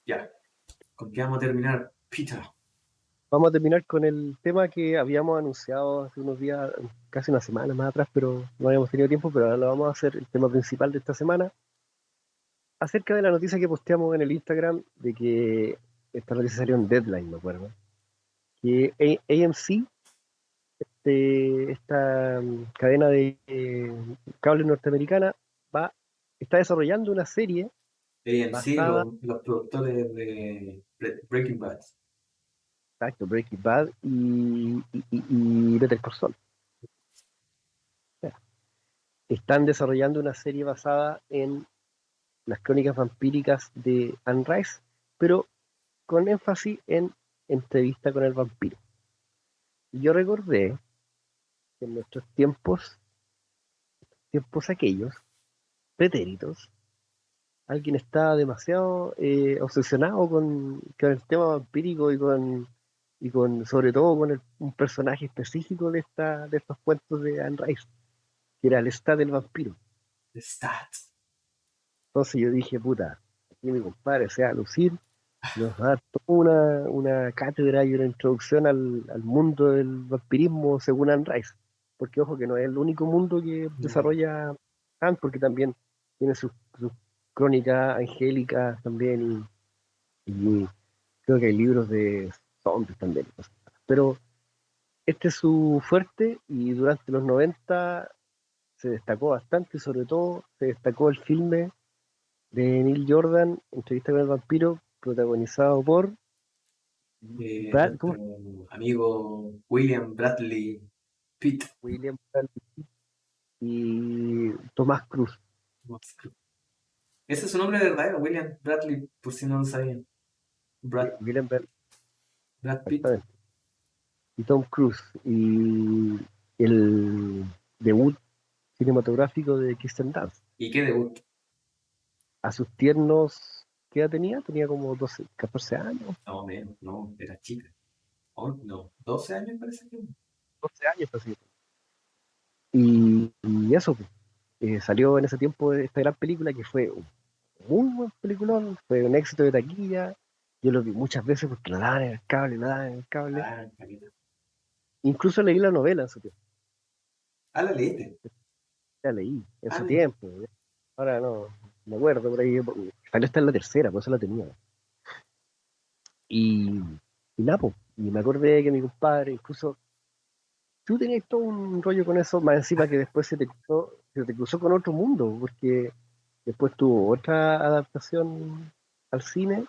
Ya, ¿con qué vamos a terminar, Peter? Vamos a terminar con el tema que habíamos anunciado hace unos días, casi una semana más atrás, pero no habíamos tenido tiempo, pero ahora lo vamos a hacer el tema principal de esta semana, acerca de la noticia que posteamos en el Instagram, de que esta noticia salió en Deadline, me acuerdo, que AMC, esta cadena de cable norteamericana, va, está desarrollando una serie AMC, basada, los productores de Breaking Bad. exacto, Breaking Bad y Better Call Saul. Están desarrollando una serie basada en las crónicas vampíricas de Anne Rice, pero con énfasis en entrevista con el vampiro. Y yo recordé que en nuestros tiempos aquellos, pretéritos, alguien estaba demasiado obsesionado con el tema vampírico y con sobre todo con un personaje específico de estos cuentos de Anne Rice, que era el Lestat del vampiro. The Stats. Entonces yo dije, puta, aquí mi compadre se va a lucir, nos va a dar toda una cátedra y una introducción al mundo del vampirismo según Anne Rice. Porque ojo que no es el único mundo que No. desarrolla Anne, porque también tiene sus crónicas angélicas también y creo que hay libros de zombies también. No sé. Pero este es su fuerte y durante los 90 se destacó bastante y sobre todo se destacó el filme de Neil Jordan, Entrevista con el vampiro, protagonizado por Brad, ¿cómo? Nuestro amigo William Bradley Pitt. William Bradley y Tomás Cruz. Ese es su nombre verdadero, William Bradley, por si no lo sabían. William Bradley, Brad Pitt. exactamente. Y Tom Cruise. Y el debut cinematográfico de Kirsten Dunst. ¿Y qué debut? A sus tiernos, ¿qué edad tenía? Tenía como 12, 14 años, No, menos, no, era chica. Oh, no, 12 años parece que. 12 años así. Y eso, pues, salió en ese tiempo esta gran película que fue un muy buen peliculón, fue un éxito de taquilla. Yo lo vi muchas veces porque lo daban en el cable, lo daban en el cable. Ah, caleta. Incluso leí la novela en su tiempo. Ah, la leíste. La leí en Ah, su mira. tiempo. Ahora no me acuerdo por ahí. Salió hasta en la tercera, por eso la tenía. Y, y nada, pues, y me acordé que mi compadre, incluso tú tenías todo un rollo con eso, más encima que después se te cruzó con otro mundo, porque después tuvo otra adaptación al cine,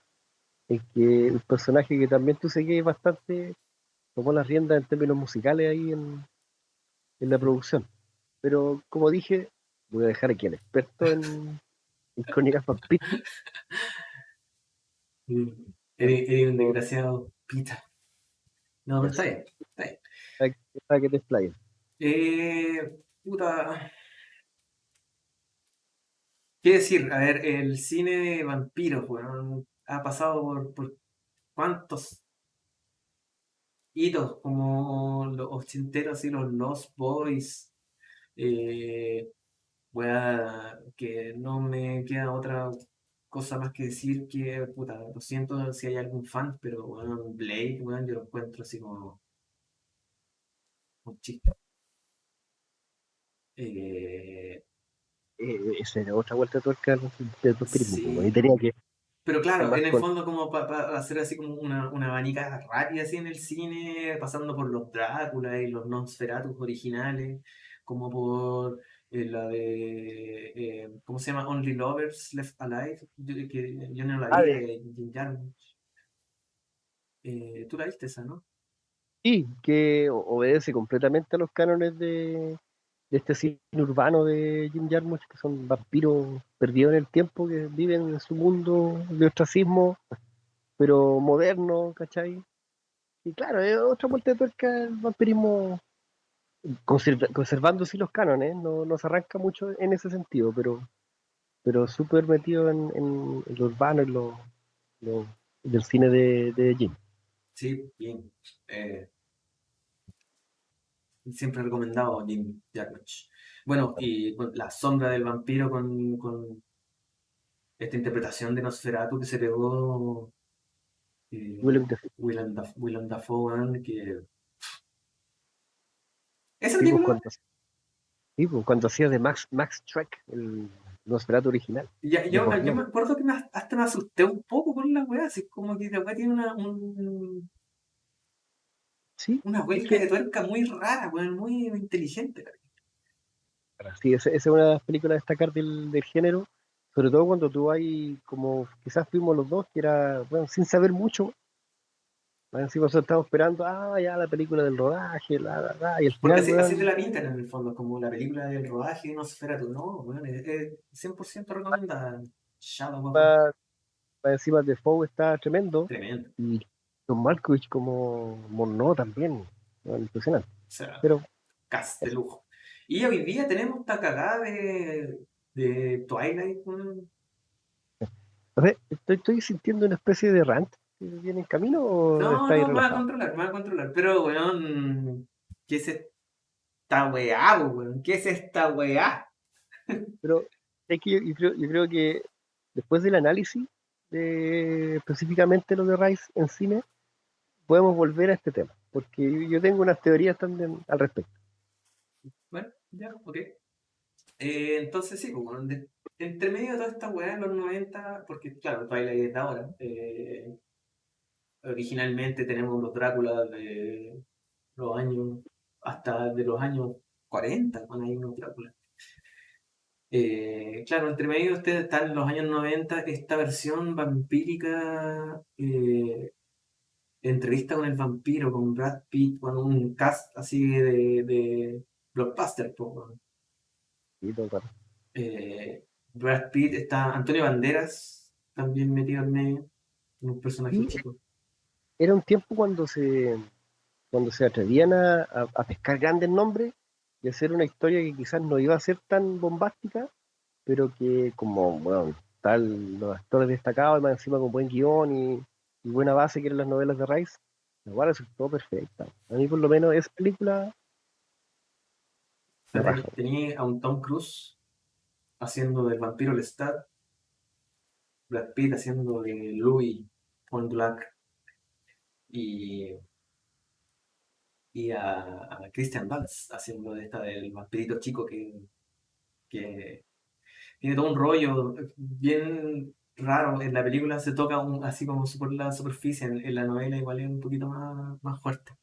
en que el personaje que también tú seguías bastante tomó las riendas en términos musicales ahí en la producción. Pero como dije, voy a dejar aquí al experto en crónicas vampiras Mm. Eres un para desgraciado, Pita. No, pero está que, bien, está bien. para que te explayes. Puta. ¿Qué decir? A ver, el cine de vampiros, weón, ha pasado por cuántos hitos, como los ochenteros y los Lost Boys. Eh, que no me queda otra cosa más que decir que, puta, lo siento si hay algún fan, pero weón, Blade, weón, yo lo encuentro así como un chiste. Eh, Esa era otra vuelta de tuerca del vampirismo, pues, bueno, y sí, tenía que pero ver claro, más en el con. fondo como para hacer así como una abanica rápida así en el cine, pasando por los Drácula y los Nosferatu originales, como por la de, ¿cómo se llama? Only Lovers Left Alive, que yo no la Ah, vi, de Jim Jarmusch. ¿Tú la viste esa, no? sí, que obedece completamente a los cánones de este cine urbano de Jim Jarmusch, que son vampiros perdidos en el tiempo, que viven en su mundo de ostracismo, pero moderno, ¿cachai? Y claro, es otra vuelta de tuerca el vampirismo, conservando sí los cánones, no se arranca mucho en ese sentido, pero súper metido en lo urbano, lo- del cine de Jim. Sí, bien. Eh, Siempre recomendado Jim Jarmusch. Bueno, y La sombra del vampiro con esta interpretación de Nosferatu que se pegó Willem Dafoe. Willem Dafoe, weón, que... Esa Sí, pues película, sí, pues, cuando hacía de Max Schreck, el Nosferatu original, ya, de yo me Borgnine. acuerdo que hasta me asusté un poco con la weá, así como que la weá tiene Sí, una es vuelta que de tuerca muy rara, weón, muy inteligente. sí, esa es una de las películas a destacar del género, sobre todo cuando tú hay, como quizás fuimos los dos, que era, bueno, sin saber mucho, más encima nosotros estábamos esperando, ya la película del rodaje, y al Porque final, así te weón, la pintan en el fondo, como la película del rodaje de Nosferatu. No, weón, es 100% recomendada. Shadow of a... más, más encima de Foe está tremendo, Tremendo. y John Malkovich como Monó también, weón, impresionante. O sea, Pero cast de eso. lujo. Y hoy día tenemos esta cagada de Twilight, weón. A ver, estoy sintiendo una especie de rant que viene en camino o No, está ahí no, me va a relajado. controlar, me va a controlar. Pero, weón, ¿qué es esta weá, weón? ¿Qué es esta weá? Pero es que yo creo que después del análisis de específicamente lo de Rice en cine, podemos volver a este tema, porque yo tengo unas teorías también al respecto. Bueno, ya, ok. Entonces sí, pues, bueno, entre medio de toda esta weá en los 90 porque claro, Twilight es de ahora. Originalmente tenemos los Dráculas de los años, hasta de los años 40 cuando hay unos Dráculas. Claro, entre medio de ustedes están en los años 90 esta versión vampírica, entrevista con el vampiro, con Brad Pitt, con un cast así de blockbuster, pues, bueno. Sí, todo el rato. Brad Pitt, está Antonio Banderas también metido en medio, un personaje Y chico. era un tiempo cuando se atrevían a pescar grandes nombres y hacer una historia que quizás no iba a ser tan bombástica, pero que como, bueno, tal los actores destacados, y más encima con buen guión y buena base que eran las novelas de Rice, igual resultó perfecta. A mí por lo menos esa película O me sea, raja. tenía a un Tom Cruise haciendo del vampiro Lestat, Brad Pitt haciendo de Louis Point Black y, y a Christian Dunst haciendo de esta del vampirito chico que tiene todo un rollo bien raro. En la película se toca así como por la superficie, en la novela igual es un poquito más fuerte.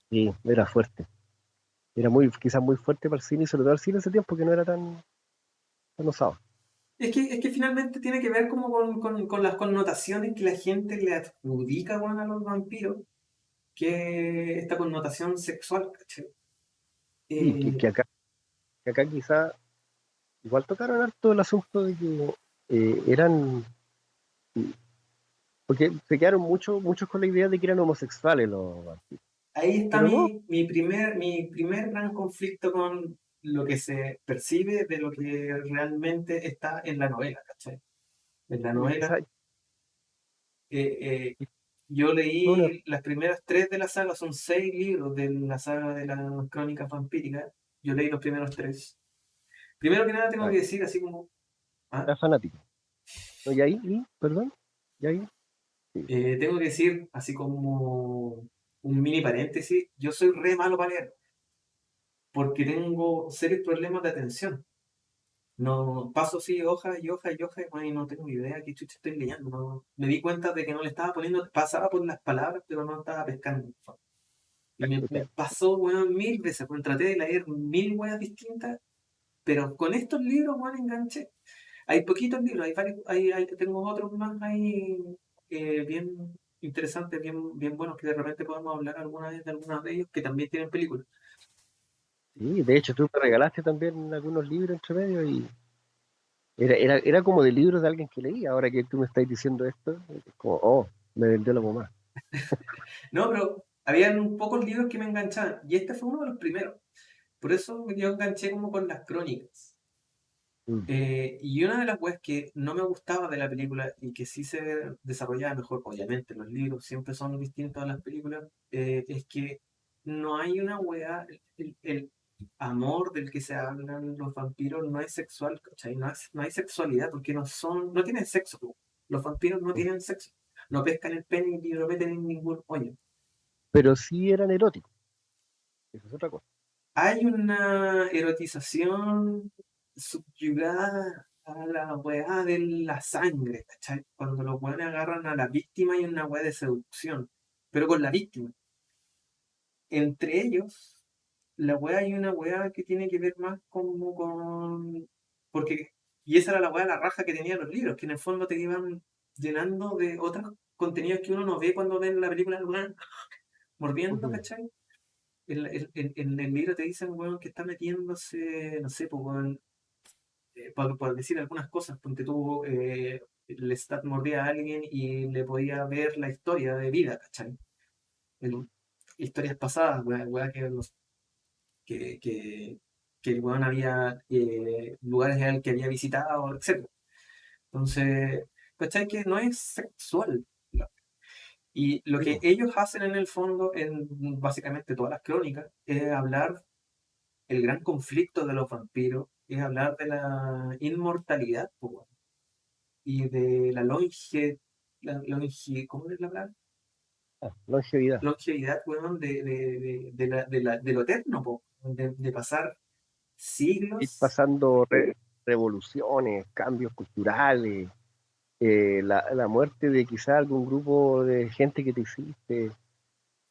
Sí, era fuerte. Era quizás muy fuerte para el cine y sobre todo el cine ese tiempo que no era tan osado. Es que finalmente tiene que ver como con las connotaciones que la gente le adjudica, weón, a los vampiros, que esta connotación sexual, ¿cachai? Sí, que, Eh, que acá quizás igual tocaron harto el asunto de que eran, porque se quedaron muchos con la idea de que eran homosexuales los vampiros. Ahí está Pero no, mi primer gran conflicto con lo que se percibe de lo que realmente está en la novela, ¿cachai? En la y novela, quizás eh, eh, yo fue una, leí las primeras tres de la saga, son 6 libros de la saga de las crónicas vampíricas, yo leí los primeros tres. Primero que nada tengo que decir así como, ah, era fanático. ¿No? Perdón, y ahí, sí, tengo que decir así como un mini paréntesis, yo soy re malo para leer, porque tengo serios problemas de atención. No, paso así hojas y hojas y hojas, bueno, y no tengo idea qué chucha estoy leyendo. Me di cuenta de que no le estaba poniendo, pasaba por las palabras, pero no estaba pescando. Y me pasó, weón, 1000 veces, pues traté de leer 1000 weas distintas, pero con estos libros, weón, enganché. Hay poquitos libros, hay varios, tengo otros más ahí bien interesantes, bien buenos, que de repente podemos hablar alguna vez de algunos de ellos, que también tienen películas. sí, de hecho tú me regalaste también algunos libros entre medio y era como de libros de alguien que leía. Ahora que tú me estás diciendo esto, es como, me vendió la mamá. No, pero habían pocos libros que me enganchaban, y este fue uno de los primeros. Por eso yo enganché como con las crónicas. Mm. Y una de las weas que no me gustaba de la película y que sí se desarrollaba mejor, obviamente los libros siempre son distintos a las películas, es que no hay una wea, amor del que se hablan los vampiros no es sexual, ¿cachai? No hay sexualidad porque no tienen sexo, po. Los vampiros no tienen sexo. No pescan el pene ni lo meten en ningún hoyo. Pero sí eran eróticos, eso es otra cosa. Hay una erotización subyugada a la weá de la sangre, ¿cachai? Cuando los weones agarran a la víctima hay una weá de seducción, pero con la víctima. Entre ellos, la weá hay una weá que tiene que ver más como con... Porque, y esa era la weá, la raja que tenían los libros, que en el fondo te iban llenando de otros contenidos que uno no ve cuando ve la película del weón mordiendo, Ujú. ¿cachai? En el libro te dicen, weón, que está metiéndose, no sé, pues, weón, por decir algunas cosas, ponte tú, Lestat mordía a alguien y le podía ver la historia de vida, ¿cachai? El- historias pasadas, weá, weá que, que, que el weón había lugares al que había visitado, etc. Entonces, ¿cachai? Que no es sexual. ¿No? Y lo Sí, que po. ellos hacen en el fondo, en básicamente todas las crónicas, es hablar el gran conflicto de los vampiros, es hablar de la inmortalidad, po, weón, y de la ¿cómo es la palabra? Ah, longevidad. Longevidad, weón, de lo eterno, po, de pasar Ir siglos. pasando revoluciones, cambios culturales, la muerte de quizá algún grupo de gente que te hiciste,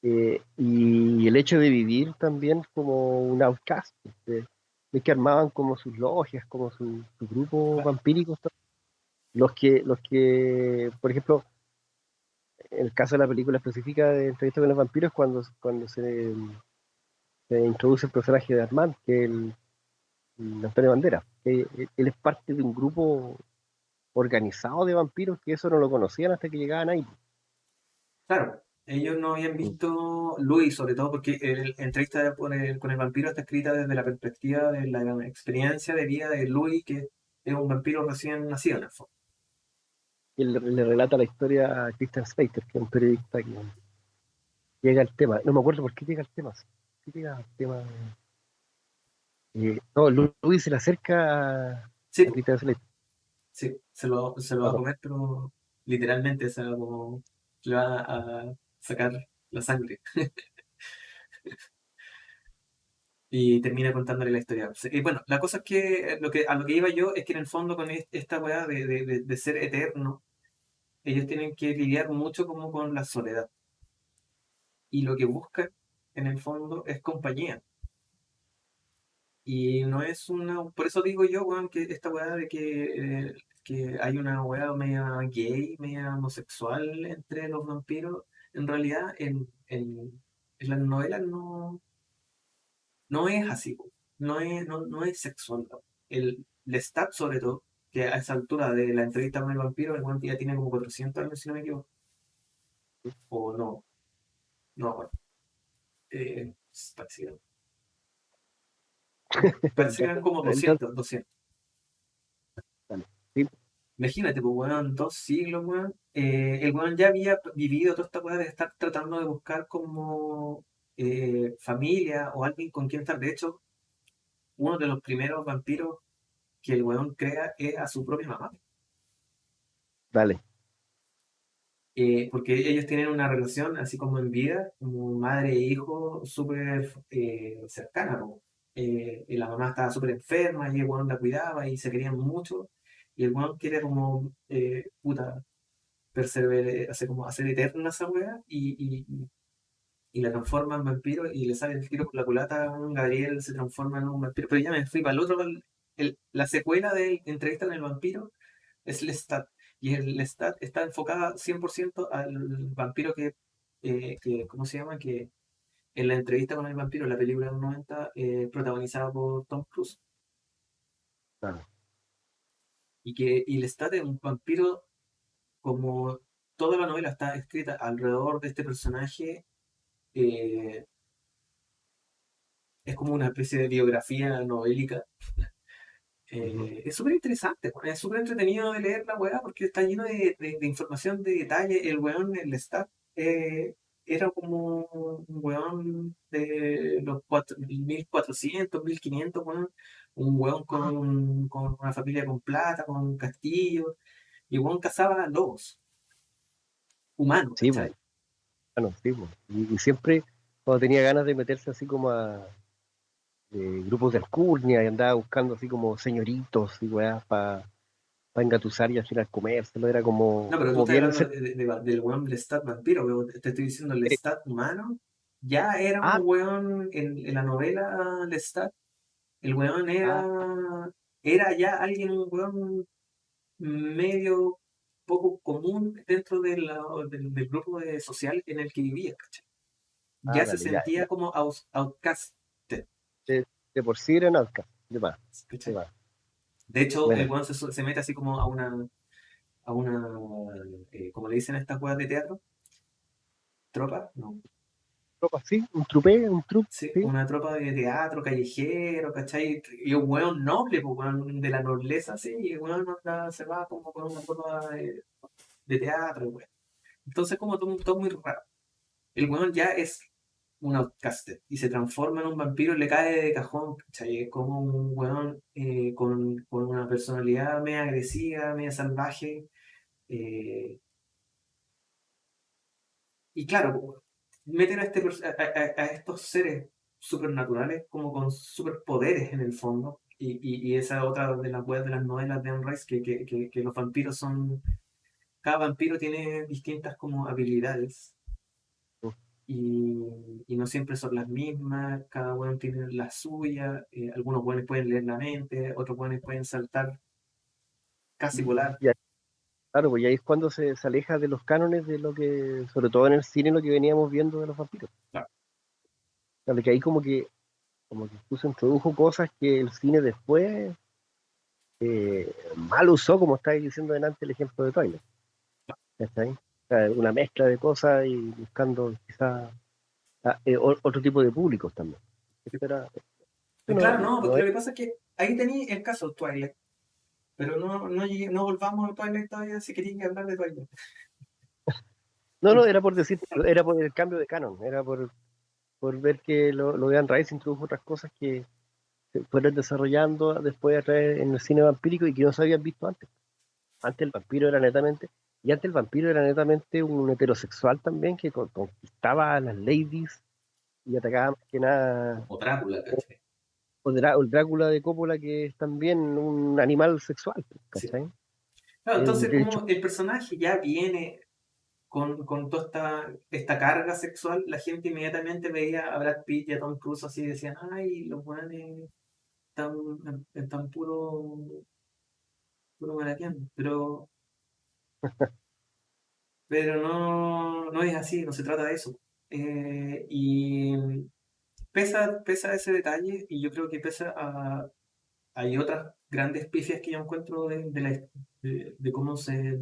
y el hecho de vivir también como un outcast, de que armaban como sus logias, como sus grupos vampíricos, por ejemplo, en el caso de la película específica de Entrevista con los vampiros, cuando se introduce el personaje de Armand, que es el Antonio Bandera, él es parte de un grupo organizado de vampiros que eso no lo conocían hasta que llegaban ahí. Claro, ellos no habían Mm. visto Louis, sobre todo porque la entrevista con el vampiro está escrita desde la perspectiva de la experiencia de vida de Louis, que es un vampiro recién nacido en el fondo. Y él le relata la historia a Christian Slater, que es un periodista que llega al tema. No me acuerdo por qué llega al tema. ¿Por qué llega al tema? No, Luis se le acerca Sí, a po, Christian Slater. sí, se lo va a Claro. comer, pero literalmente le va a sacar la sangre y termina contándole la historia. Y bueno, la cosa es que, a lo que iba yo es que en el fondo con esta weá de ser eterno, ellos tienen que lidiar mucho como con la soledad. Y lo que buscan en el fondo es compañía. Y no es una. Por eso digo yo, weón, que esta weá de que hay una weá media gay, media homosexual entre los vampiros, en realidad en las novelas no es así, weón. No es sexual. ¿No? El Lestat, sobre todo, que a esa altura de la entrevista con el vampiro, el weón ya tiene como 400 años, si no me equivoco. O no, no, bueno, parece que no. Parece que eran como Entonces, 200. dale. Sí, Imagínate, pues, weón, 2 siglos, weón. El weón ya había vivido toda esta weá de estar tratando de buscar como familia o alguien con quien estar. De hecho, uno de los primeros vampiros que el weón crea es a su propia mamá. dale. Porque ellos tienen una relación, así como en vida, como madre e hijo, súper cercana, po. Y la mamá estaba súper enferma y el weón la cuidaba y se querían mucho. Y el weón quiere como, puta, hacer como hacer eterna esa wea y la transforma en vampiro y le sale el tiro por la culata, un Gabriel se transforma en un vampiro. Pero ya me fui para el otro, la secuela de Entrevista con el vampiro es Lestat. Y el Lestat está enfocada 100% al vampiro ¿cómo se llama? Que en la entrevista con el vampiro, la película de los 90, protagonizada por Tom Cruise. Dale. Y Lestat es un vampiro como toda la novela está escrita alrededor de este personaje. eh, es como una especie de biografía novélica. Ujú. Es súper interesante, weón, es súper entretenido de leer la weá porque está lleno de información, de detalle. El weón, el stat, era como un weón de los 1400, 1500, weón. Un weón con una familia con plata, con un castillo. Y el weón cazaba lobos humanos, Sí, pues, ¿cachai? bueno, sí, pues. Y siempre, cuando tenía ganas de meterse así como a grupos de alcurnia, y andaba buscando así como señoritos y weas para engatusar y al final comérselo, era No, pero tú como estás bien hablando ser. del weón del stat vampiro, pero te estoy diciendo el stat humano. Ya era un Ah, weón en la novela Lestat. El weón ah, era ya alguien, un weón medio poco común dentro del grupo social en el que vivía, ¿cachai? Ya se dale, ya, sentía ya. como outcasted, De por sí era Nazca, de más, de ¿cachai? más. De hecho, el Buena. weón se mete así como a una, como le dicen a estas weas de teatro, tropa, no, Tropa, sí, un trupé, un trup, sí, sí. una tropa de teatro callejero, ¿cachai? Y un weón noble, pues, weón de la nobleza, sí, y el weón se va como con una tropa de teatro, weón. Entonces, como todo muy raro. El weón ya es un outcaster y se transforma en un vampiro y le cae de cajón, ¿cachai? Es como un weón con una personalidad media agresiva, media salvaje. eh, y claro, meten a estos seres supernaturales como con superpoderes en el fondo. Y esa es otra de las weas de las novelas de Anne Rice, que los vampiros son. Cada vampiro tiene distintas como habilidades y no siempre son las mismas, cada uno tiene la suya, algunos buenos pueden leer la mente, otros buenos pueden saltar, casi volar. Y claro, pues y ahí es cuando se aleja de los cánones de lo que, sobre todo en el cine, lo que veníamos viendo de los vampiros. Claro. Claro, que ahí como que incluso introdujo cosas que el cine después mal usó, como estáis diciendo delante el ejemplo de Twilight. ¿Cachai? O sea, una mezcla de cosas y buscando quizás otro tipo de públicos también. Esto era, esto Claro, no, no, no porque es, lo que pasa es que ahí tenéis el caso de Twilight, pero no volvamos a Twilight todavía si queréis hablar de Twilight. no, no, era por decir, era por el cambio de canon, era por ver que lo de Anne Rice introdujo otras cosas que se fueron desarrollando después a través en el cine vampírico y que no se habían visto antes. Antes el vampiro era netamente, y antes el vampiro era netamente un heterosexual también que conquistaba a las ladies y atacaba más que nada, O Drácula, ¿cachai? o el Drácula de Coppola, que es también un animal sexual, Sí. ¿cachai? Claro, entonces De hecho, como el personaje ya viene con toda esta carga sexual, la gente inmediatamente veía a Brad Pitt y a Tom Cruise así y decían, ay, los buenos están puro maraqueando. Pero no es así, no se trata de eso. Y pesa ese detalle y yo creo que hay otras grandes pifias que yo encuentro de cómo se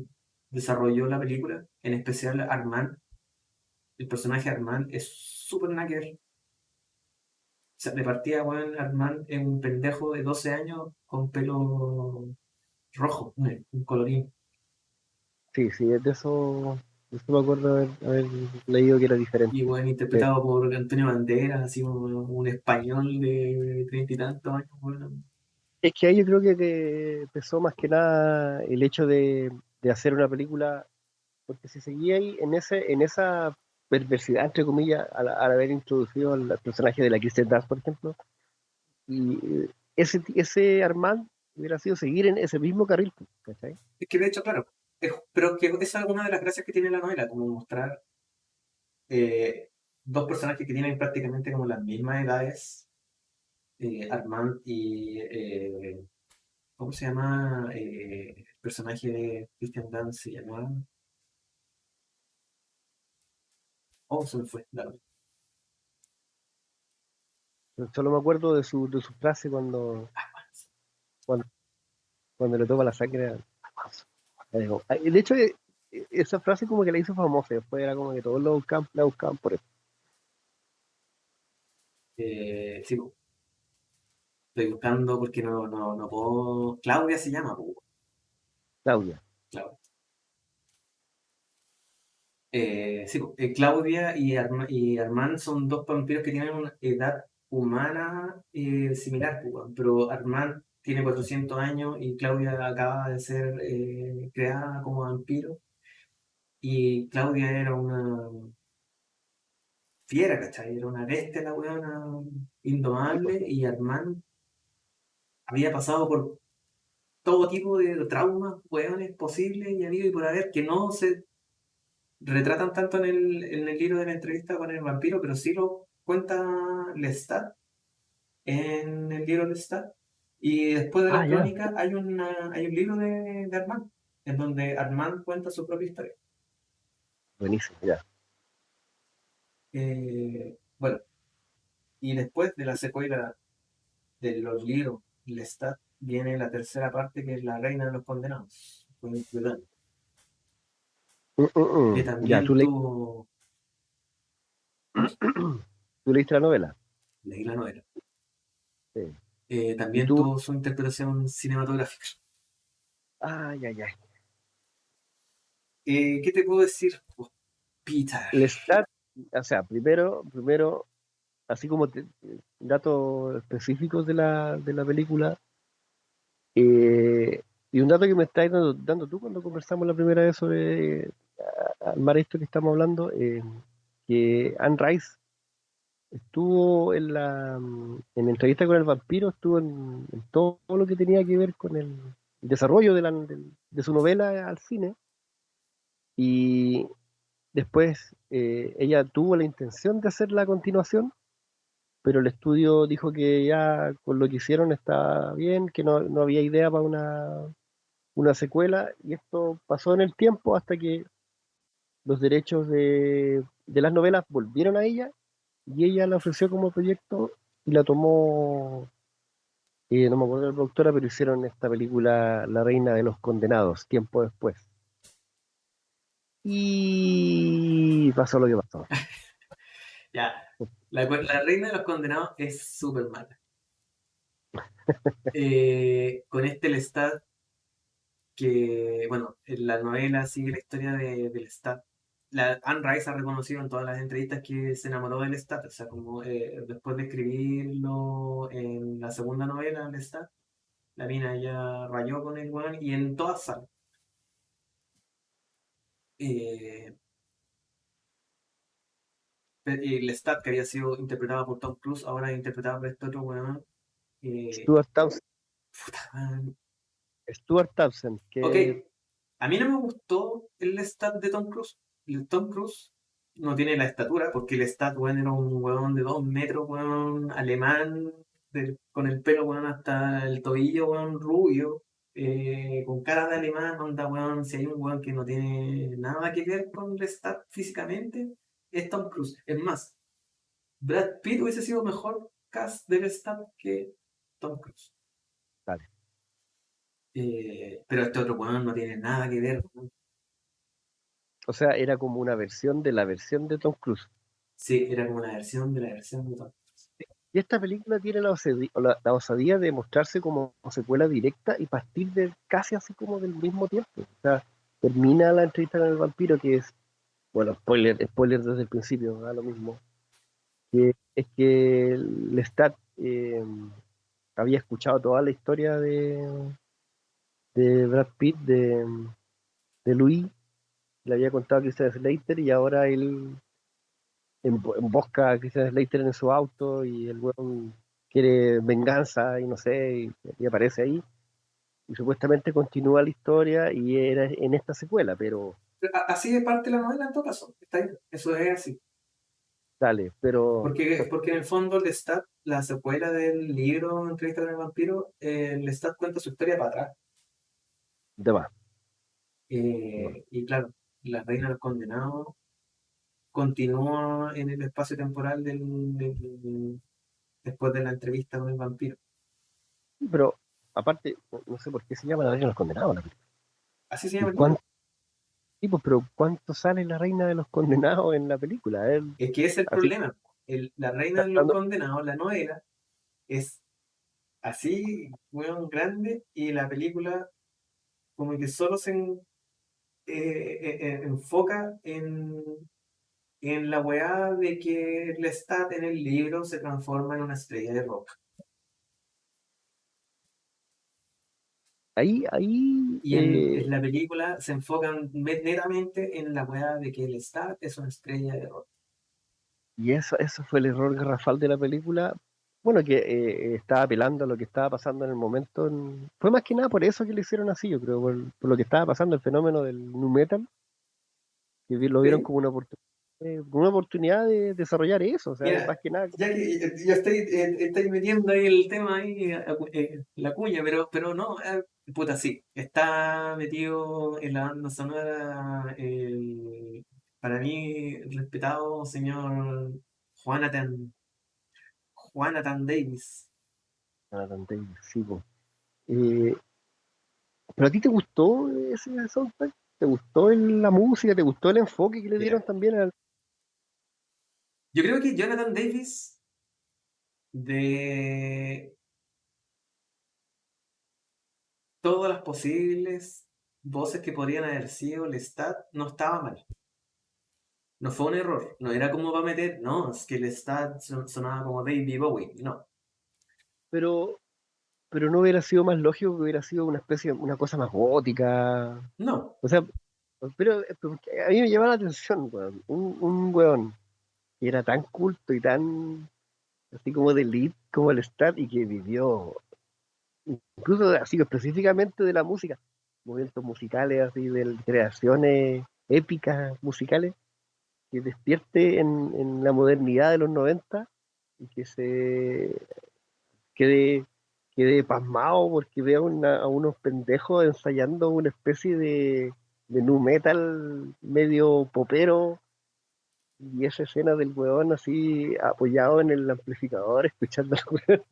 desarrolló la película, en especial Armand. El personaje Armand es súper nada que ver. O sea, de partida, weón, Armand es un pendejo de 12 años con pelo rojo, un colorín. sí, sí, de eso me acuerdo haber leído que era diferente. Y bueno, Eh, interpretado por Antonio Banderas, así como un español de 30 y tantos años, bueno. es que ahí yo creo que pesó más que nada el hecho de hacer una película, porque si seguía ahí en esa perversidad, entre comillas, al haber introducido al personaje de la Kristen Dunst, por ejemplo, y ese Armand hubiera sido seguir en ese mismo carril, ¿cachai? Es que de hecho, claro, pero que esa es una de las gracias que tiene la novela, como mostrar eh, dos personajes que tienen prácticamente como las mismas edades, Armand y, ¿cómo se llama? El personaje de Christian Dunst se llama... Oh, se me fue, la Solo me acuerdo de su frase cuando, cuando le toma la sangre. De hecho, esa frase como que la hizo famosa, después era como que todos la buscaban por eso. Sí, po, estoy buscando porque no puedo... Claudia se llama, po, Claudia. Claudia. Sí, po, Claudia y Armand son dos vampiros que tienen una edad humana similar, po, weón, pero Armand tiene 400 años y Claudia acaba de ser creada como vampiro y Claudia era una fiera, ¿cachai? Era una bestia la weona Sí, pues. indomable y Armand había pasado por todo tipo de traumas, weones posibles y habido y por haber que no se retratan tanto en el libro de la entrevista con el vampiro, pero sí lo cuenta Lestat en el libro Lestat. Y después de Ah, las ya, crónicas hay un libro de Armand, en donde Armand cuenta su propia historia. buenísimo, ya. Bueno, y después de la secuela de los libros Lestat viene la tercera parte que es La Reina de los Condenados, con Cruella, que Ya, también tuvo, tú leíste la novela. leí la novela, Sí. Y también tú, tuvo su interpretación cinematográfica. ya, ya. ¿Qué te puedo decir? Pues, Peter. Lestat, o sea, primero, así como datos específicos de la película, y un dato que me estás dando tú cuando conversamos la primera vez sobre armar esto que estamos hablando, que Anne Rice estuvo en entrevista con el vampiro, estuvo en todo lo que tenía que ver con el desarrollo de su novela al cine, y después ella tuvo la intención de hacer la continuación, pero el estudio dijo que ya con lo que hicieron está bien, que no había idea para una secuela, y esto pasó en el tiempo hasta que los derechos de las novelas volvieron a ella, y ella la ofreció como proyecto y la tomó, no me acuerdo de la productora, pero hicieron esta película La Reina de los Condenados, tiempo después. Y pasó lo que pasó. Ya. La Reina de los Condenados es súper mala. Con este Lestat, que, bueno, en la novela sigue la historia del Lestat. Anne Rice ha reconocido en todas las entrevistas que se enamoró del Lestat, o sea, como después de escribirlo en la segunda novela, Lestat, la mina ya rayó con el weón y en todas sale. Eh, Lestat, que había sido interpretada por Tom Cruise, ahora es interpretada por este otro weón. Eh, Stuart Townsend, puta, Stuart Townsend, ok, que a mí no me gustó el stat de Tom Cruise. El Tom Cruise no tiene la estatura, porque el stat, weón, era un weón de 2 metros, weón, alemán, con el pelo, weón, hasta el tobillo, weón, rubio, con cara de alemán, onda, weón, si hay un weón que no tiene nada que ver con el stat físicamente, es Tom Cruise. Es más, Brad Pitt hubiese sido mejor cast del stat que Tom Cruise. vale. Pero este otro weón no tiene nada que ver, weón. O sea, era como una versión de la versión de Tom Cruise. Sí, era como una versión de la versión de Tom. Y esta película tiene la osadía de mostrarse como secuela directa y partir de casi así como del mismo tiempo. O sea, termina la entrevista con el vampiro, que es, bueno, spoiler desde el principio, da lo mismo. Que es que Lestat había escuchado toda la historia de Brad Pitt, de Louis, le había contado a Christian Slater, y ahora él embosca a Christian Slater en su auto, y el weón quiere venganza y no sé, y aparece ahí. Y supuestamente continúa la historia y era en esta secuela, pero Así de parte la novela en todo caso. Está ahí. Eso es así. dale, pero Porque en el fondo Lestat, la secuela del libro Entrevista con el vampiro, Lestat cuenta su historia para atrás. de más. Y claro, la reina de los condenados continúa en el espacio temporal después de la entrevista con el vampiro. Pero aparte, no sé por qué se llama La Reina de los Condenados la película. Así se ¿Y llama el libro. cuánto, tipo, pero cuánto sale la Reina de los Condenados en la película? Él, Es que ese es el así problema. La reina de los cantando, condenados, la novela, es así, weón, grande, y la película como que solo enfoca en la weá de que Lestat en el libro se transforma en una estrella de rock. Ahí, Y en la película se enfocan netamente en la weá de que Lestat es una estrella de rock. y eso fue el error garrafal de la película. Bueno, que estaba apelando a lo que estaba pasando en el momento. Fue más que nada por eso que lo hicieron así, yo creo, por lo que estaba pasando, el fenómeno del nu metal, que lo vieron ¿Sí? como una oportunidad de desarrollar eso, o sea, Mira, más que nada. ya que yo estoy metiendo ahí el tema ahí, la cuña, pero no, puta, sí, está metido en la banda sonora para mí respetado señor Jonathan, Jonathan Davis. Jonathan Davis, sí, po. Eh, ¿Pero a ti te gustó ese soundtrack? ¿Te gustó la música? ¿Te gustó el enfoque que le dieron Mira, también al... yo creo que Jonathan Davis de todas las posibles voces que podrían haber sido Lestat no estaba mal. No fue un error, no era como va a meter, no, es que el Stat sonaba como David Bowie, no, Pero, pero no hubiera sido más lógico que hubiera sido una especie, una cosa más gótica. no, O sea, pero a mí me llama la atención, weón. Un weón que era tan culto y tan así como de elite como el Stat y que vivió incluso así específicamente de la música, movimientos musicales, así de creaciones épicas musicales, que despierte en la modernidad de los 90 y que se quede, quede pasmado porque vea a unos pendejos ensayando una especie de nu metal medio popero y esa escena del weón así apoyado en el amplificador escuchando al weón,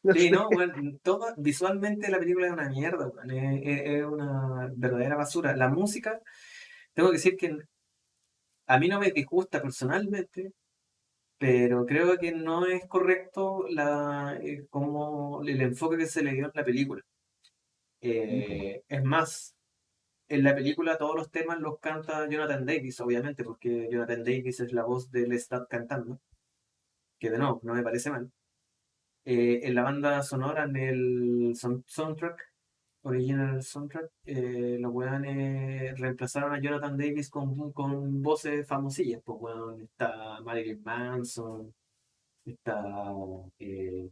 no sí, sé. no, bueno, todo, visualmente la película es una mierda, weón, es una verdadera basura. La música, tengo que decir que a mí no me disgusta personalmente, pero creo que no es correcto como el enfoque que se le dio en la película. Es más, en la película todos los temas los canta Jonathan Davis, obviamente, porque Jonathan Davis es la voz del Stat cantando, que de nuevo, no me parece mal. En la banda sonora, en el soundtrack, original soundtrack, los weones reemplazaron a Jonathan Davis con voces famosillas. Pues weón, está Marilyn Manson, está. eh,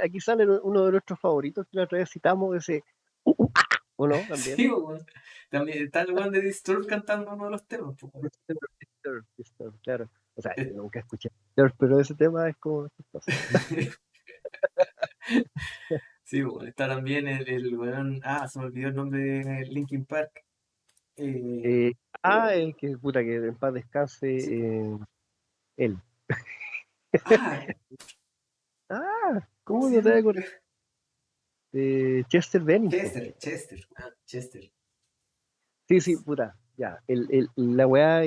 Aquí sale uno de nuestros favoritos que la otra vez citamos, ese ¿o no? También. sí, pues, weón. También está el weón de Disturbed cantando uno de los temas. Pues, weón. Claro. O sea, Eh, yo nunca escuché Disturbed, pero ese tema es como chistoso. sí, pues, weón, está también el weón. Ah, se me olvidó el nombre de Linkin Park. Eh, Eh, el que, puta, que en paz descanse sí. él. Ah, ¿cómo ¿Cómo se no te llama? voy a acordar? Chester Bennington. Chester. Sí, sí, puta, ya. La weá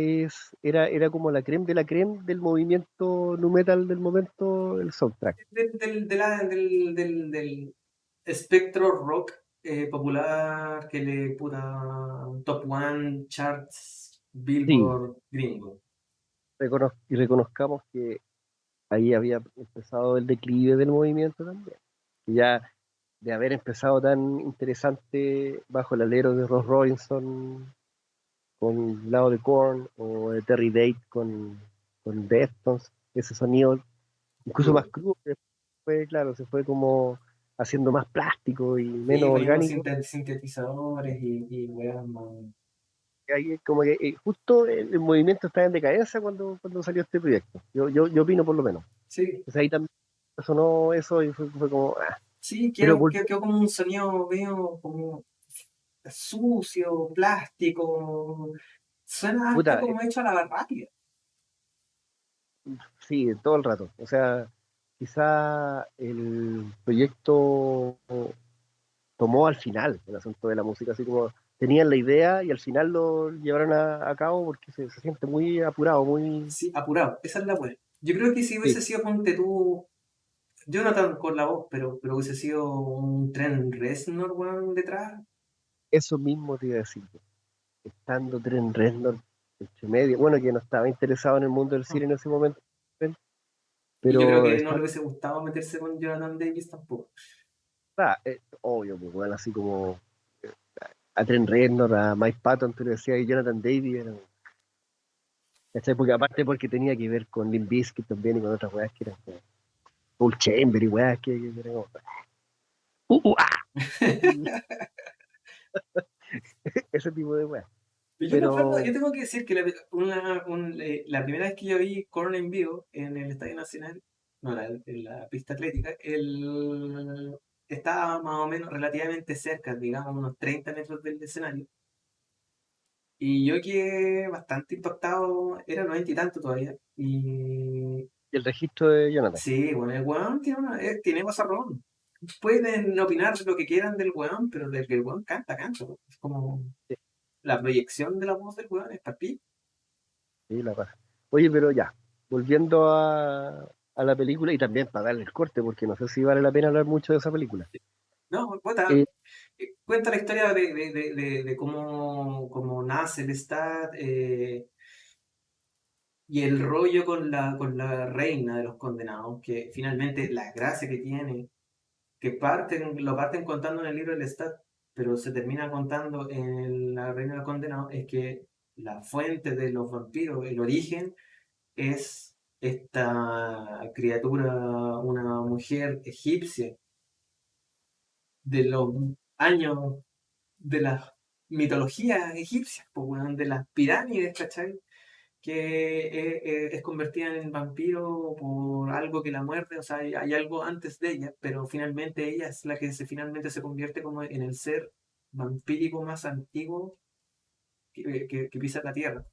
era como la creme de la creme del movimiento nu metal del momento, el soundtrack. Del espectro rock popular que le puta Top One Charts Sí, Billboard gringo. y reconozcamos que ahí había empezado el declive del movimiento también. Y ya de haber empezado tan interesante bajo el alero de Ross Robinson con el lado de Korn o de Terry Date con Deftones, ese sonido incluso más Crudo. crudo, que fue, claro, se fue como haciendo más plástico y Sí, menos poniendo orgánico. sintetizadores y weas más. Ahí como que justo el movimiento estaba en decadencia cuando salió este proyecto. Yo opino por lo menos. Sí, Entonces ahí también sonó eso y fue como... sí, Pero quedó como un sonido medio como sucio, plástico. Suena hasta puta, como hecho a la rápida. sí, todo el rato. O sea, quizá el proyecto tomó al final el asunto de la música, así como tenían la idea y al final lo llevaron a cabo porque se siente muy apurado, muy... Sí, apurado, esa es la wea. Yo creo que si Sí, hubiese sido, ponte tú, Jonathan con la voz, pero hubiese sido un Trent Reznor, weón, detrás. eso mismo te iba a decir. estando Trent Reznor entre medio, bueno, que no estaba interesado en el mundo del cine en ese momento, Y yo creo pero que no está, le hubiese gustado meterse con Jonathan Davis tampoco. obvio, pues, bueno, así como a Trent Reznor, a Mike Patton, tú le decías, y Jonathan Davis, ¿cachai? Porque aparte porque tenía que ver con Limp Bizkit también y con otras weas que eran como Paul Chamber y weas que eran como, ah, ese tipo de weas. Yo me acuerdo, yo Pero, tengo que decir que la primera vez que yo vi Korn en vivo en el Estadio Nacional, no, en la pista atlética, estaba más o menos relativamente cerca, digamos unos 30 metros del escenario. Y yo quedé bastante impactado, era 90 y tanto todavía. Y y el registro de Jonathan, sí, bueno, el weón tiene razón. Pueden opinar lo que quieran del weón, pero del que el weón canta, canta. Es como sí, la proyección de la voz del weón es para ti. sí, la raja. Oye, pero ya, volviendo a la película y también para darle el corte, porque no sé si vale la pena hablar mucho de esa película. No, puta, Eh, cuenta la historia de cómo nace el Stat y el rollo con la reina de los condenados, que finalmente la gracia que tiene, que lo parten contando en el libro del Stat, pero se termina contando en la reina de los condenados, es que la fuente de los vampiros, el origen, es esta criatura, una mujer egipcia de los años de las mitologías egipcias, pues, weón, de las pirámides, ¿cachai? Que es convertida en vampiro por algo que la muerde, o sea, hay algo antes de ella, pero finalmente ella es la que finalmente se convierte como en el ser vampírico más antiguo que pisa la Tierra.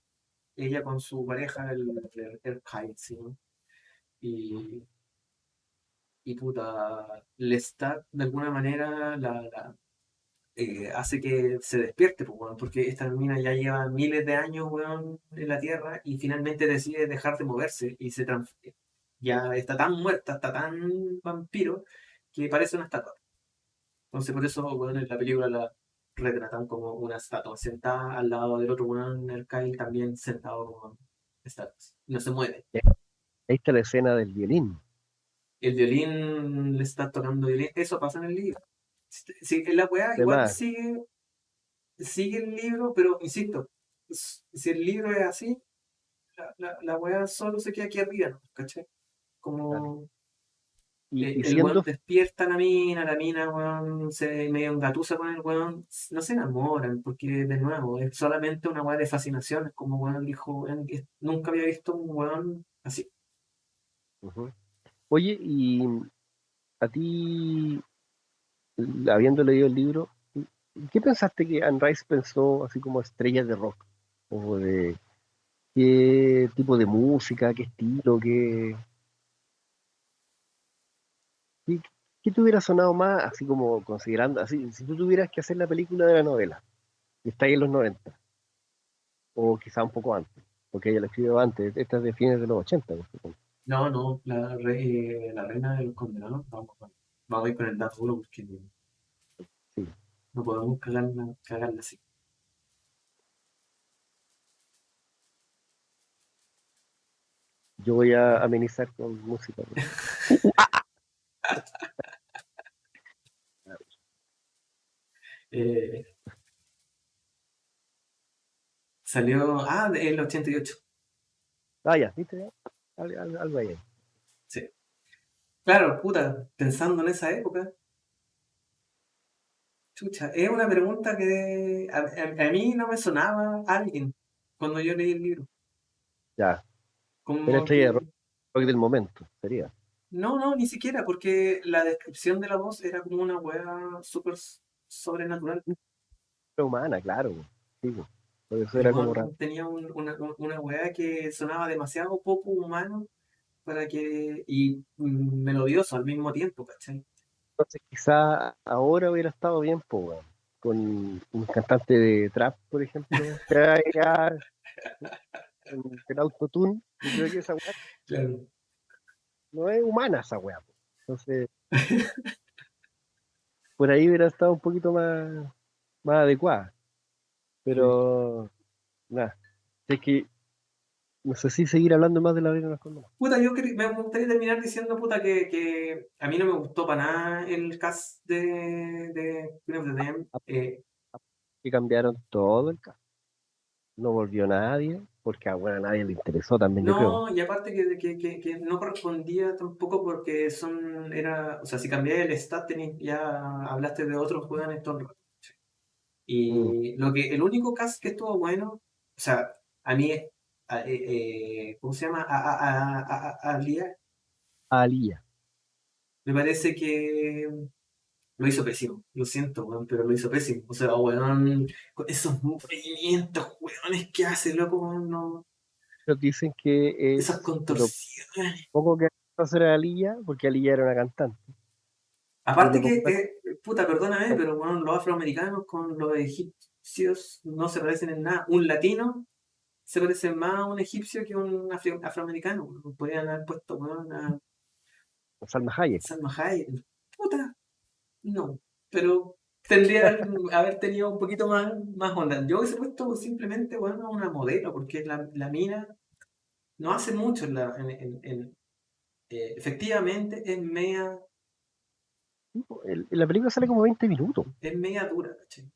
Ella con su pareja, el Kite, ¿sí? ¿No? Y, y puta, Lestat de alguna manera hace que se despierte, pues, weón, porque esta mina ya lleva miles de años, weón, en la Tierra y finalmente decide dejar de moverse y ya está tan muerta, está tan vampiro que parece una estatua. Entonces por eso, weón, en la película la retratan como una estatua, sentada al lado del otro weón, el Kyle también sentado como estatuas. No se mueve. Ahí está la escena del violín, El violín le está tocando violín. Eso pasa en el libro. Sí, la weá igual además, sigue el libro, pero insisto, si el libro es así, la weá solo se queda aquí arriba, ¿no? ¿Cachai? Como y el weón siendo, despierta a la mina, weón, se medio engatusa con el weón, no se enamoran, porque de nuevo, es solamente una weá de fascinación, es como weón dijo, weón, que nunca había visto un weón así. ujú. Oye, y a ti, habiendo leído el libro, ¿qué pensaste que Anne Rice pensó así como estrellas de rock? ¿O de qué tipo de música, qué estilo, qué, qué te hubiera sonado más, así como considerando, así, si tú tuvieras que hacer la película de la novela, que está ahí en los 90 o quizá un poco antes, porque ella la escribió antes, esta es de fines de los 80, por supuesto. No, no, la reina de los condenados, vamos a ir con el dato duro porque Sí, no podemos cagarla así. yo voy a amenizar con música. Eh, salió, el 88. Ah, ya, ¿viste? Algo ahí. Sí. Claro, puta, pensando en esa época, chucha, es una pregunta que a mí no me sonaba a alguien cuando yo leí el libro. Ya, era Como estrella de que, rock del momento, sería. no, no, ni siquiera, porque la descripción de la voz era como una weá súper sobrenatural. Era humana, claro. Sí, po. Por eso El era como raro. weón tenía una weá que sonaba demasiado poco humano y melodioso al mismo tiempo, ¿cachai? Entonces quizá ahora hubiera estado bien, pues, weón, con un cantante de trap, por ejemplo, que haga el autotune. Yo creo que esa weá Claro. no es humana, esa weá, po. Entonces, por ahí hubiera estado un poquito más adecuada. Sí. Pero, nada. Es que no sé si seguir hablando más de la Reina de las Condenas. Puta, me gustaría terminar diciendo, puta, que a mí no me gustó para nada el cast de Queen of the Damned. Que cambiaron todo el caso. No volvió nadie, porque bueno, a nadie le interesó también, yo creo. No, y aparte que no correspondía tampoco porque o sea, si cambié el stat, ya hablaste de otros jugadores todo el rato. Mm. Y el único cast que estuvo bueno, o sea, a mí, ¿cómo se llama? A Lía, Alía. me parece que lo hizo pésimo. Lo siento, weón, pero lo hizo pésimo. O sea, weón, con esos movimientos, weones que hace, loco, weón, no, Ellos dicen que esas es lo contorsiones. poco que hacer a Alía, porque Alía era una cantante. Es Aparte lo que, poco que puta, perdóname, pero bueno, los afroamericanos con los egipcios no se parecen en nada. Un latino se parece más a un egipcio que a un afroamericano. Weón. Podrían haber puesto weón, a Salma Hayek. Salma Hayek. Puta, no. Pero tendría que haber tenido un poquito más onda. Yo hubiese puesto simplemente bueno, a una modelo, porque la mina no hace mucho efectivamente En la película sale como 20 minutos. es media dura, ¿cachai?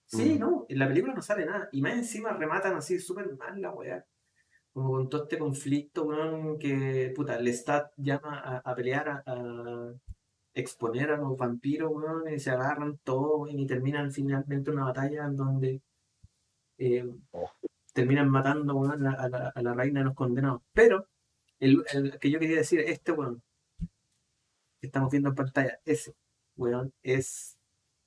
Sí, Mm. no, en la película no sale nada. Y más encima rematan así súper mal la weá. Como con todo este conflicto, weón, que puta, Lestat llama a pelear, a exponer a los vampiros, weón, y se agarran todos, weón, y terminan finalmente una batalla en donde eh, Oh, terminan matando, weón, a la reina de los condenados. Pero, el que yo quería decir, este weón, que estamos viendo en pantalla, ese weón,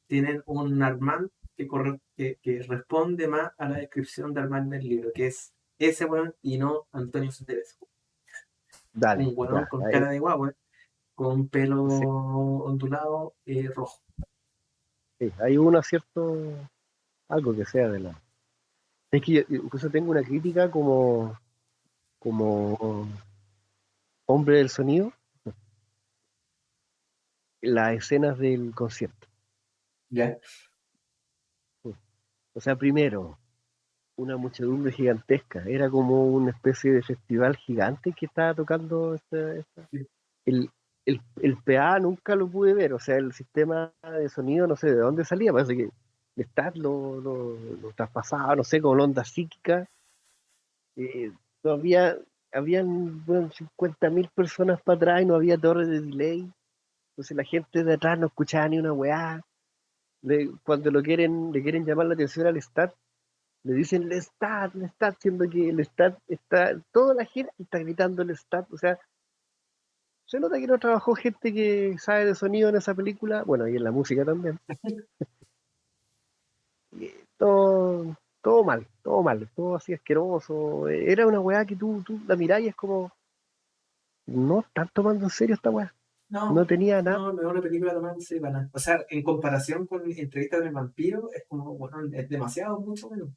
tienen un Armand que responde más a la descripción de Armand del libro, que es ese weón y no Antonio Banderas. dale, Un weón ya. con cara de guagua, con pelo Sí, ondulado rojo. sí, hay un acierto, algo que sea de la. Es que yo incluso tengo una crítica como hombre del sonido, las escenas del concierto. ¿Ya? O sea, primero, una muchedumbre gigantesca. Era como una especie de festival gigante que estaba tocando el, el PA nunca lo pude ver, o sea, el sistema de sonido no sé de dónde salía, parece que el STAT lo traspasaba, no sé, con onda psíquica. Eh, no habían bueno, 50.000 personas para atrás y no había torre de delay, entonces la gente de atrás no escuchaba ni una weá. Cuando le quieren llamar la atención al STAT, le dicen el STAT, siendo que el STAT está, toda la gente está gritando el STAT, o sea, se nota que no trabajó gente que sabe de sonido en esa película, bueno, y en la música también. Y todo mal, todo así asqueroso. Era una weá que tú la mirás y es como, no están tomando en serio esta weá. No No, tenía nada no, no es una película tomándose para nada. O sea, en comparación con Entrevista con el vampiro, es como, bueno, es demasiado, mucho menos.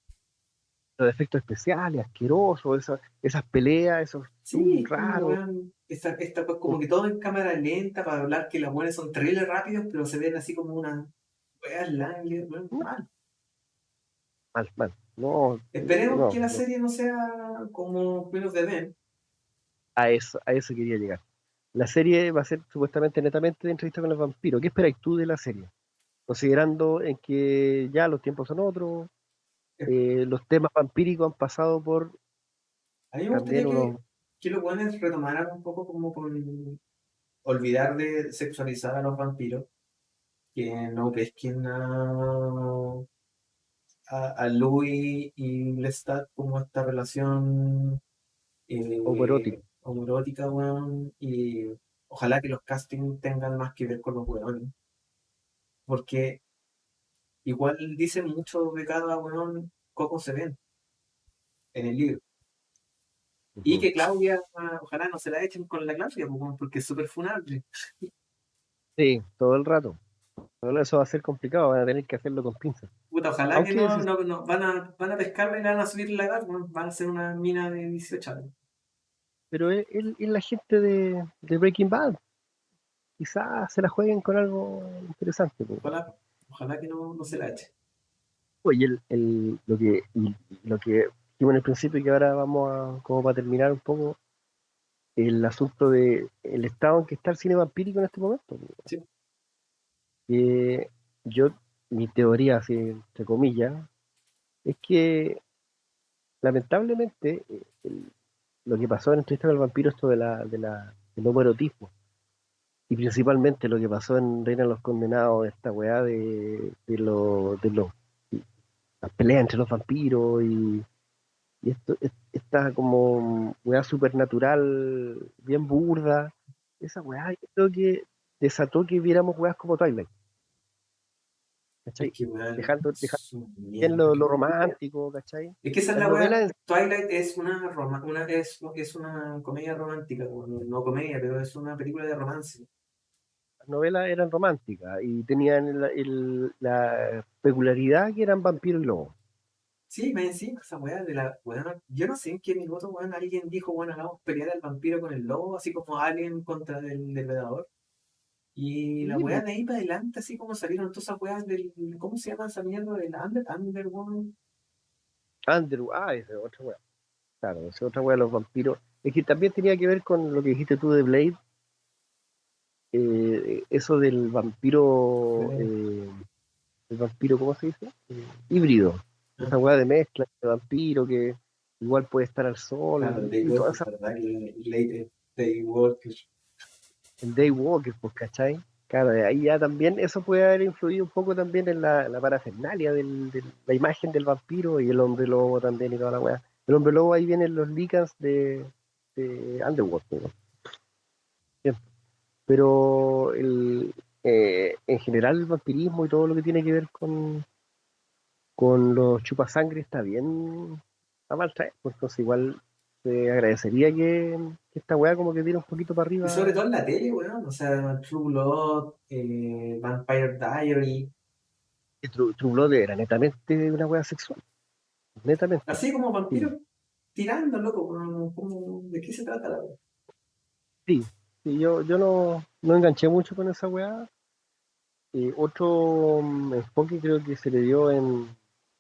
de efectos especiales, asquerosos, esas peleas, esos zoom Sí, como, raros. weón, esta pues Uf, como que todo en cámara lenta para hablar que los buenos son terribles rápidos, pero se ven así como una weá larga, weón, no, mal. mal, mal. No, Esperemos no, que la no. serie no sea como Queen of the Damned. A eso quería llegar. La serie va a ser supuestamente netamente de entrevista con el vampiro. ¿Qué esperáis tú de la serie? Considerando en que ya los tiempos son otros, Eh, los temas vampíricos han pasado por A mí me también gustaría unos, que los buenos retomaran un poco como con olvidar de sexualizar a los vampiros, que no pesquen a Louis y Lestat como esta relación homoeróticos. homoerótica, weón, y ojalá que los castings tengan más que ver con los weones, porque igual dicen mucho de cada weón cómo se ven en el libro. Y Ujú. que Claudia, ojalá no se la echen con la Claudia, pues, weón, porque es súper funable. Sí, todo el rato. Pero eso va a ser complicado, van a tener que hacerlo con pinzas. Puta, ojalá que Aunque, no van a pescarla y le van a subir la edad, weón, van a ser una mina de 18 años. pero es la gente de Breaking Bad, quizás se la jueguen con algo interesante. Po. Ojalá, ojalá que no se la echen. Oye, lo que dijimos en el principio y que ahora vamos a, como para terminar un poco, el asunto de el estado en que está el cine vampírico en este momento. Sí, Que yo, mi teoría, así, entre comillas, es que lamentablemente lo que pasó en Entrevista con el Vampiro, esto del homoerotismo, y principalmente lo que pasó en Reina de los Condenados, esta weá de las peleas entre los vampiros y esta como weá supernatural, bien burda, esa weá yo creo que desató que viéramos weás como Twilight, es ¿cachai? que, weón, Dejando su bien mierda. lo romántico, ¿cachai? Es que esa es Las la weá. novelas, Twilight es es una comedia romántica, weón, no comedia, pero es una película de romance. las novelas eran románticas y tenían la peculiaridad que eran vampiros y lobos. Sí, me encima esa weá de la weá. Yo no sé en qué minuto, weón, alguien dijo, bueno, hagamos pelear al vampiro con el lobo, así como Alien contra el depredador. Y la Sí, weá pues, de ahí para adelante, así como salieron todas esas weas del. ¿Cómo se llama esa mierda? Del Underworld. Andrew, esa es otra weá. Claro, esa es otra weá de los vampiros. Es que también tenía que ver con lo que dijiste tú de Blade, eso del vampiro, el vampiro, ¿cómo se dice? Híbrido. Ah, Esa weá de mezcla de vampiro que igual puede estar al claro, sol el y toda Daywalker, esa. ¿verdad? El Late Daywalker. El Daywalker, pues, ¿cachai? Claro, de ahí ya también eso puede haber influido un poco también en la parafernalia de la imagen del vampiro y el hombre lobo también y toda la weá. El hombre lobo ahí vienen los Lycans de Underworld, pues, ¿no? Bien. Pero en general el vampirismo y todo lo que tiene que ver con los chupasangre está bien a mal traer, pues entonces igual se agradecería que esta weá como que diera un poquito para Y sobre arriba. todo en la tele, weón. O sea, True Blood, Vampire Diary. True Blood era netamente una weá sexual, netamente. Así como Sí, vampiros tirando, loco. ¿De qué se trata la weá? sí, sí, yo no enganché mucho con esa weá. Otro enfoque creo que se le dio en,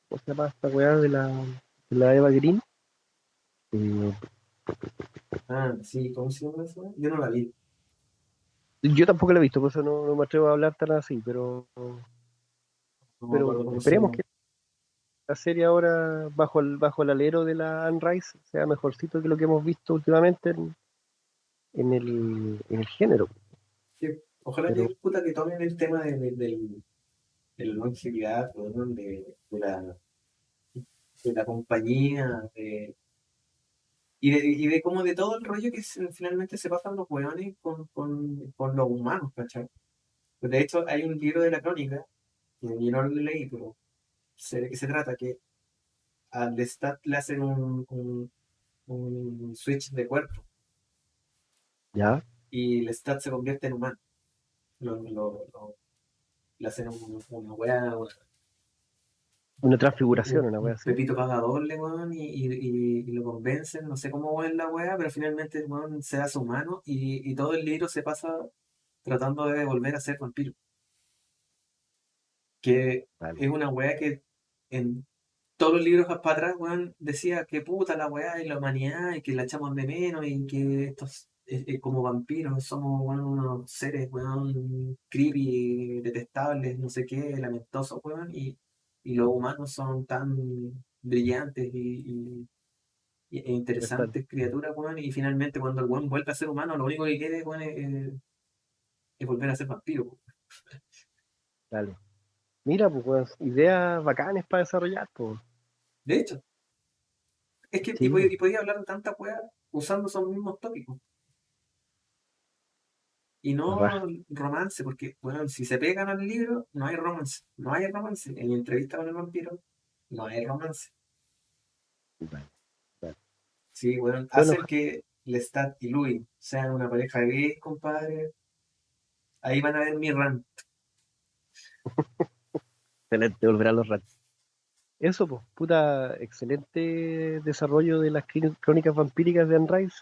¿cómo se llama esta weá de la Eva Green? Eh, Ah, sí, ¿cómo se llama eso? Yo no la vi. yo tampoco la he visto, por eso no me atrevo a hablar tan así, No me pero acuerdo cómo se esperemos llama. que la serie ahora, bajo el alero de la Anne Rice, sea mejorcito que lo que hemos visto últimamente en el género. Sí, ojalá Pero que, puta, que tomen el tema de la longevidad, weón, de la compañía, y de cómo de todo el rollo que finalmente se pasan los weones con los humanos, ¿cachai? Pues de hecho, hay un libro de la crónica, que yo no lo leí, pero sé de qué se trata, que al Lestat le hacen un switch de cuerpo, ya, y Lestat se convierte en humano. Le hacen una wea, una transfiguración, una wea un así. Pepito Pagadorle, weón, y lo convencen, no sé cómo es la wea, pero finalmente el weón se hace humano y todo el libro se pasa tratando de volver a ser vampiro. Que Vale, es una wea que en todos los libros para atrás, weón, decía que puta la weá y la humanidad y que la echamos de menos y que estos como vampiros somos weón, unos seres weón creepy, detestables, no sé qué, lamentosos, weón, y los humanos son tan brillantes e verdad, interesantes criaturas, weón, y finalmente cuando el weón vuelve a ser humano, lo único que quiere, weón, es volver a ser vampiro, weón. dale. Mira, pues, weón, ideas bacanes para desarrollar, pues. De hecho, es que Sí, y podía hablar de tanta weá usando esos mismos tópicos. Y la no raja. romance, porque, bueno, si se pegan al libro, no hay romance. No hay romance. En mi entrevista con el vampiro, no hay romance. Vale, vale. Sí, bueno, Bueno, hacen que Lestat y Louis sean una pareja gay, compadre. Ahí van a ver mi rant. excelente volver a los ratos. Eso, pues, puta, excelente desarrollo de las crónicas vampíricas de Anne Rice.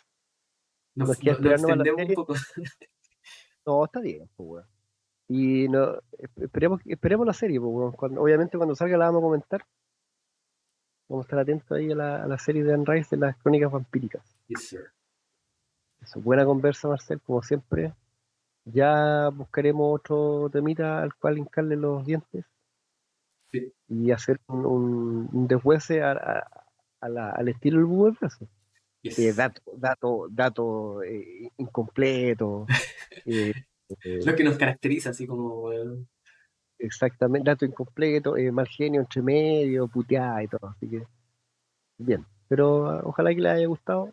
Nos queda Lo esperar nomás la extendemos un serie. poco. No, está bien, pues, weón. Y no, esperemos la serie, pues, weón. Obviamente cuando salga la vamos a comentar. Vamos a estar atentos ahí a la serie de Anne Rice de las crónicas vampíricas. Yes, sir. Eso, buena conversa, Marcel, como siempre. Ya buscaremos otro temita al cual hincarle los dientes Sí. y hacer un deshuese al estilo del Google Verso. Yes. Dato incompleto, eh, Lo eh, que nos caracteriza, así como, exactamente, dato incompleto, mal genio entre medio, puteada y todo. Así que, bien. Pero ojalá que les haya gustado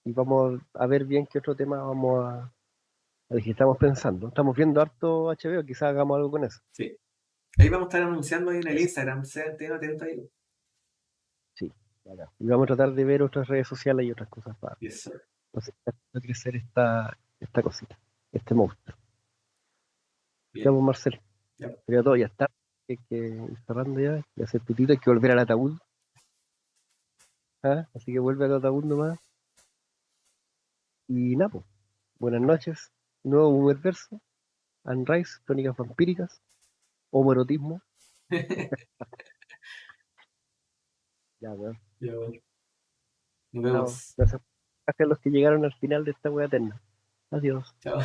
y vamos a ver bien qué otro tema vamos a ver qué estamos pensando. Estamos viendo harto HBO, quizás hagamos algo con eso. sí. Ahí vamos a estar anunciando ahí en el Eso, Instagram, estén atentos ahí. sí. Bacán. Y vamos a tratar de ver otras redes sociales y otras cosas para Yes, sir. hacer crecer esta cosita, este monstruo. Ya, Bien. pues, Marcel, Ya. sería todo, ya está. Hay que ir cerrando ya, y hacer tutito, hay que volver al ataúd. ¿Ah? Así que vuelve al ataúd nomás. Y nada, pues, buenas noches. Nuevo Universo, Unrise, Crónicas Vampíricas, homoerotismo. Ya, weón. Ya, bueno. Nos Chao. vemos. Gracias a los que llegaron al final de esta wea eterna. Adiós. Chao.